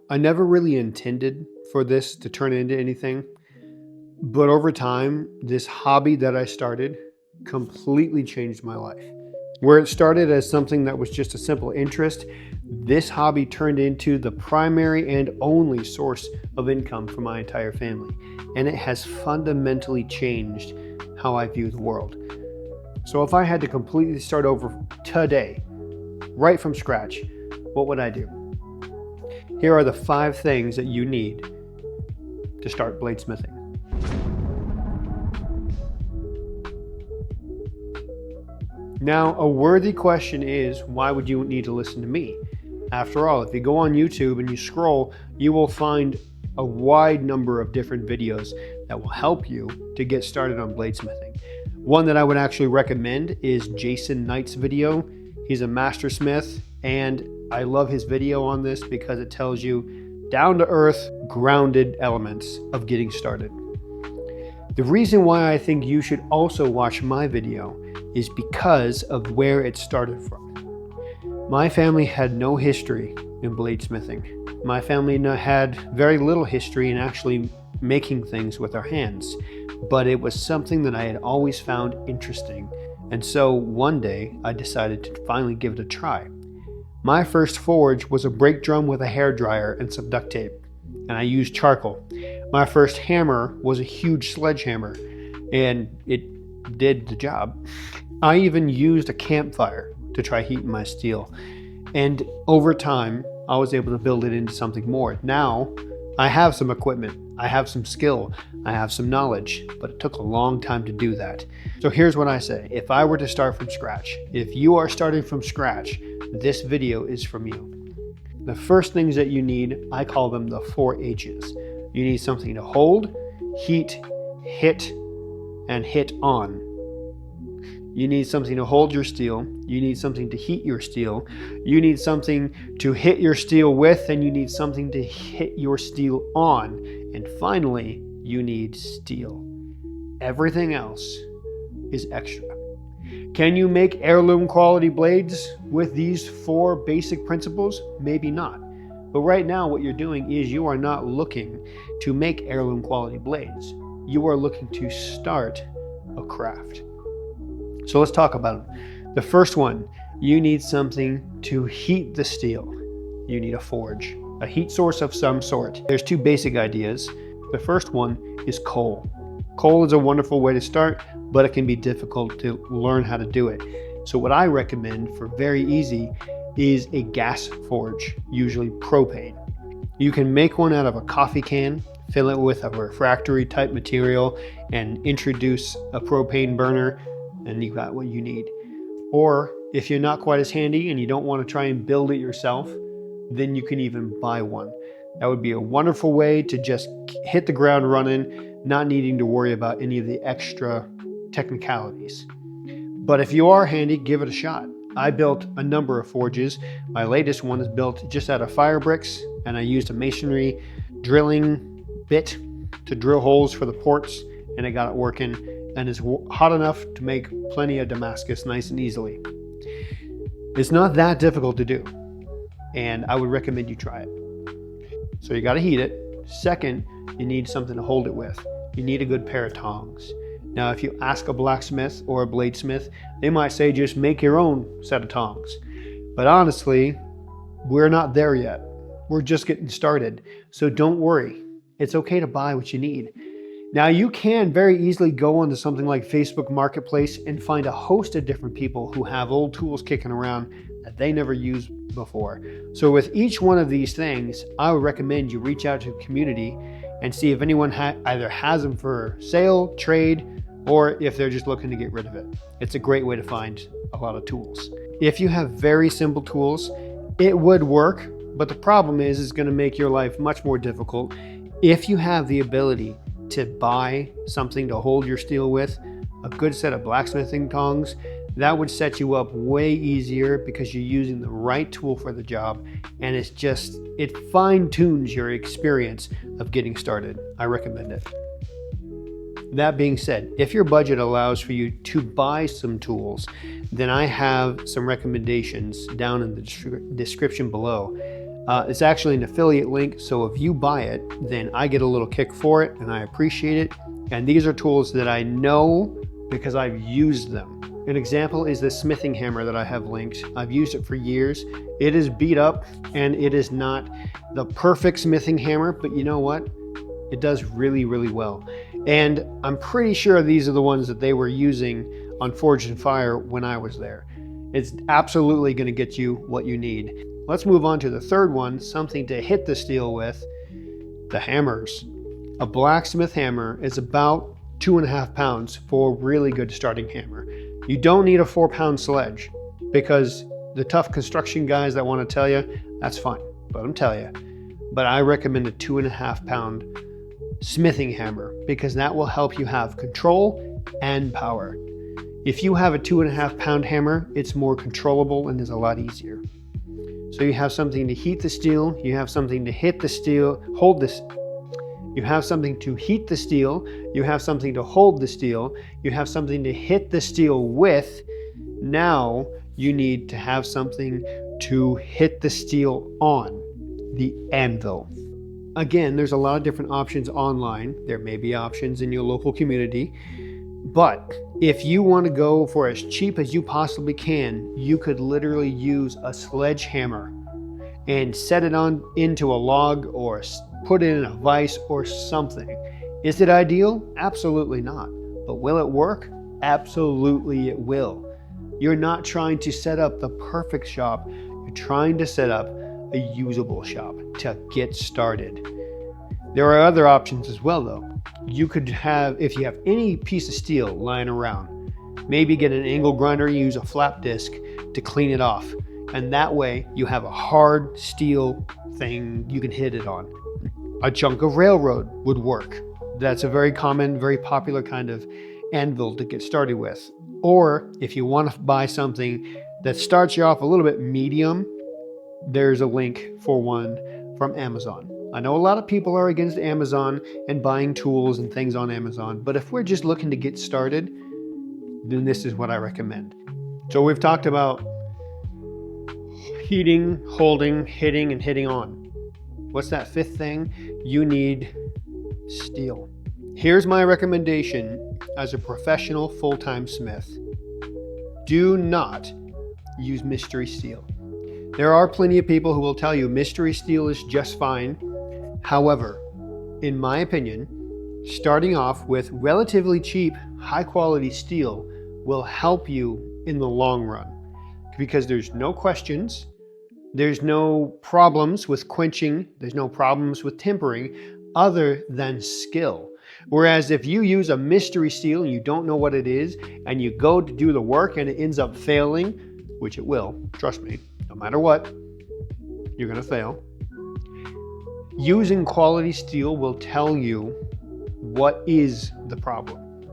I never really intended for this to turn into anything, but over time, this hobby that I started completely changed my life. Where it started as something that was just a simple interest, this hobby turned into the primary and only source of income for my entire family. And it has fundamentally changed how I view the world. So if I had to completely start over today, right from scratch, what would I do? Here are the 5 things that you need to start bladesmithing. Now, a worthy question is, why would you need to listen to me? After all, if you go on YouTube and you scroll, you will find a wide number of different videos that will help you to get started on bladesmithing. One that I would actually recommend is Jason Knight's video. He's a master smith, and I love his video on this because it tells you down-to-earth, grounded elements of getting started. The reason why I think you should also watch my video is because of where it started from. My family had no history in bladesmithing. My family had very little history in actually making things with our hands, but it was something that I had always found interesting. And so one day I decided to finally give it a try. My first forge was a brake drum with a hairdryer and some duct tape, and I used charcoal. My first hammer was a huge sledgehammer, and it did the job. I even used a campfire to try heating my steel. And over time, I was able to build it into something more. Now, I have some equipment, I have some skill, I have some knowledge, but it took a long time to do that. So here's what I say. If I were to start from scratch, if you are starting from scratch, this video is from you. The first things that you need, I call them the 4 H's. You need something to hold, heat, hit, and hit on. You need something to hold your steel. You need something to heat your steel. You need something to hit your steel with, and you need something to hit your steel on. And finally, you need steel. Everything else is extra. Can you make heirloom quality blades with these 4 basic principles? Maybe not. But right now what you're doing is you are not looking to make heirloom quality blades. You are looking to start a craft. So let's talk about them. The first one, you need something to heat the steel. You need a forge, a heat source of some sort. There's 2 basic ideas. The first one is coal. Coal is a wonderful way to start, but it can be difficult to learn how to do it. So what I recommend for very easy is a gas forge, usually propane. You can make one out of a coffee can, fill it with a refractory type material, and introduce a propane burner, and you got what you need. Or if you're not quite as handy and you don't want to try and build it yourself, then you can even buy one. That would be a wonderful way to just hit the ground running, not needing to worry about any of the extra technicalities. But if you are handy, give it a shot. I built a number of forges. My latest one is built just out of fire bricks, and I used a masonry drilling bit to drill holes for the ports, and I got it working, and it's hot enough to make plenty of Damascus nice and easily. It's not that difficult to do, and I would recommend you try it. So you got to heat it. Second, you need something to hold it with. You need a good pair of tongs. Now, if you ask a blacksmith or a bladesmith, they might say just make your own set of tongs. But honestly, we're not there yet. We're just getting started. So don't worry. It's okay to buy what you need. Now, you can very easily go onto something like Facebook Marketplace and find a host of different people who have old tools kicking around that they never used before. So with each one of these things, I would recommend you reach out to the community and see if anyone either has them for sale, trade, or if they're just looking to get rid of it. It's a great way to find a lot of tools. If you have very simple tools, it would work, but the problem is it's going to make your life much more difficult. If you have the ability to buy something to hold your steel with, a good set of blacksmithing tongs, that would set you up way easier because you're using the right tool for the job, and it fine-tunes your experience of getting started. I recommend it. That being said, if your budget allows for you to buy some tools, then I have some recommendations down in the description below. It's actually an affiliate link, so if you buy it, then I get a little kick for it, and I appreciate it. And these are tools that I know because I've used them. An example is the smithing hammer that I have linked. I've used it for years. It is beat up, and it is not the perfect smithing hammer, but you know what? It does really, really well. And I'm pretty sure these are the ones that they were using on Forged in Fire when I was there. It's absolutely going to get you what you need. Let's move on to the third one, something to hit the steel with, the hammers. A blacksmith hammer is about 2.5 pounds for a really good starting hammer. You don't need a 4-pound sledge, because the tough construction guys that want to tell you, that's fine, let them tell you. But I recommend a 2.5 pound smithing hammer, because that will help you have control and power. If you have a 2.5 pound hammer, it's more controllable and is a lot easier. So you have something to heat the steel, you have something to hit the steel, hold this. You have something to heat the steel, you have something to hold the steel, you have something to hit the steel with. Now you need to have something to hit the steel on, the anvil. Again, there's a lot of different options online. There may be options in your local community. But if you want to go for as cheap as you possibly can, you could literally use a sledgehammer and set it on into a log or put it in a vise or something. Is it ideal? Absolutely not. But will it work? Absolutely it will. You're not trying to set up the perfect shop. You're trying to set up a usable shop to get started. There are other options as well though. You could have, if you have any piece of steel lying around, maybe get an angle grinder, use a flap disc to clean it off. And that way you have a hard steel thing you can hit it on. A chunk of railroad would work. That's a very common, very popular kind of anvil to get started with. Or if you want to buy something that starts you off a little bit medium, there's a link for one from Amazon. I know a lot of people are against Amazon and buying tools and things on Amazon, but if we're just looking to get started, then this is what I recommend. So we've talked about heating, holding, hitting, and hitting on. What's that fifth thing? You need steel. Here's my recommendation as a professional full-time smith. Do not use mystery steel. There are plenty of people who will tell you mystery steel is just fine. However, in my opinion, starting off with relatively cheap, high-quality steel will help you in the long run, because there's no questions, there's no problems with quenching, there's no problems with tempering other than skill. Whereas if you use a mystery steel and you don't know what it is, and you go to do the work and it ends up failing, which it will, trust me, no matter what, you're going to fail. Using quality steel will tell you what is the problem.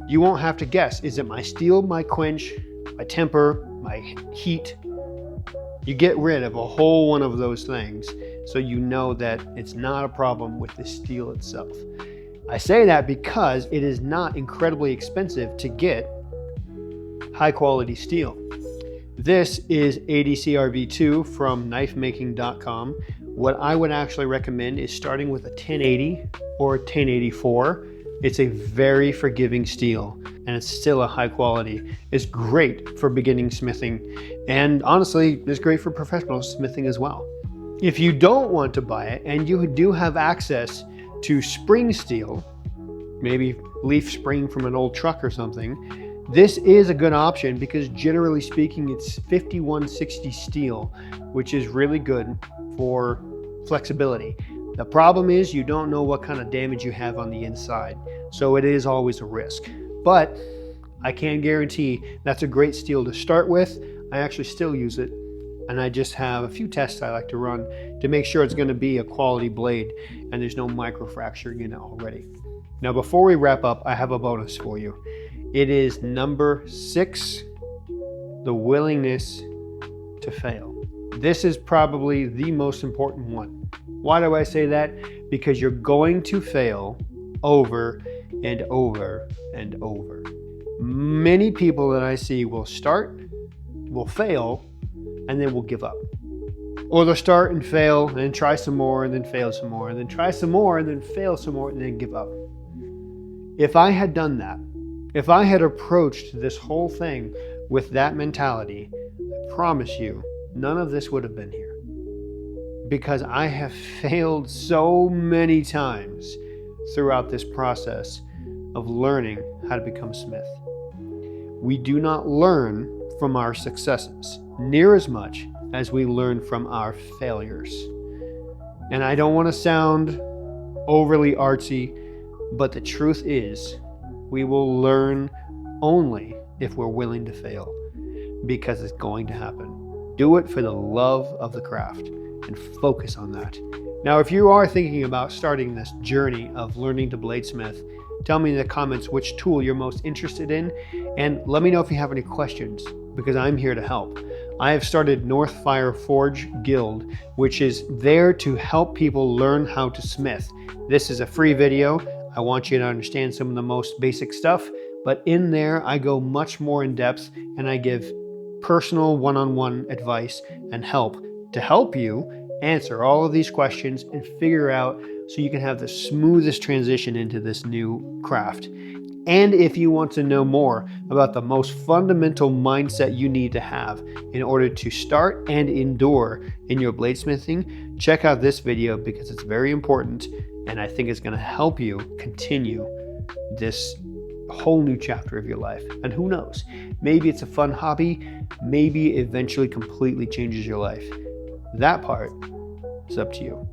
You won't have to guess. Is it my steel, my quench, my temper, my heat? You get rid of a whole one of those things so you know that it's not a problem with the steel itself. I say that because it is not incredibly expensive to get high quality steel. This is ADCRV2 from knifemaking.com. What I would actually recommend is starting with a 1080 or a 1084. It's a very forgiving steel and it's still a high quality. It's great for beginning smithing, and honestly, it's great for professional smithing as well. If you don't want to buy it and you do have access to spring steel, maybe leaf spring from an old truck or something, this is a good option because generally speaking, it's 5160 steel, which is really good for flexibility. The problem is you don't know what kind of damage you have on the inside, so it is always a risk. But I can guarantee that's a great steel to start with. I actually still use it, and I just have a few tests I like to run to make sure it's going to be a quality blade and there's no microfracturing in it already. Now before we wrap up, I have a bonus for you. It is number 6, the willingness to fail. This is probably the most important one. Why do I say that? Because you're going to fail over and over and over. Many people that I see will start, will fail, and then will give up. Or they'll start and fail and then try some more and then fail some more and then try some more and then fail some more and then give up. If I had done that, if I had approached this whole thing with that mentality, I promise you, none of this would have been here. Because I have failed so many times throughout this process of learning how to become a smith. We do not learn from our successes near as much as we learn from our failures. And I don't want to sound overly artsy, but the truth is, we will learn only if we're willing to fail, because it's going to happen. Do it for the love of the craft and focus on that. Now, if you are thinking about starting this journey of learning to bladesmith, tell me in the comments which tool you're most interested in, and let me know if you have any questions, because I'm here to help. I have started Northfire Forge Guild, which is there to help people learn how to smith. This is a free video. I want you to understand some of the most basic stuff, but in there I go much more in depth and I give personal one-on-one advice and help to help you answer all of these questions and figure out so you can have the smoothest transition into this new craft. And if you want to know more about the most fundamental mindset you need to have in order to start and endure in your bladesmithing, check out this video because it's very important and I think it's going to help you continue this whole new chapter of your life. And who knows, maybe it's a fun hobby, maybe eventually completely changes your life. That part is up to you.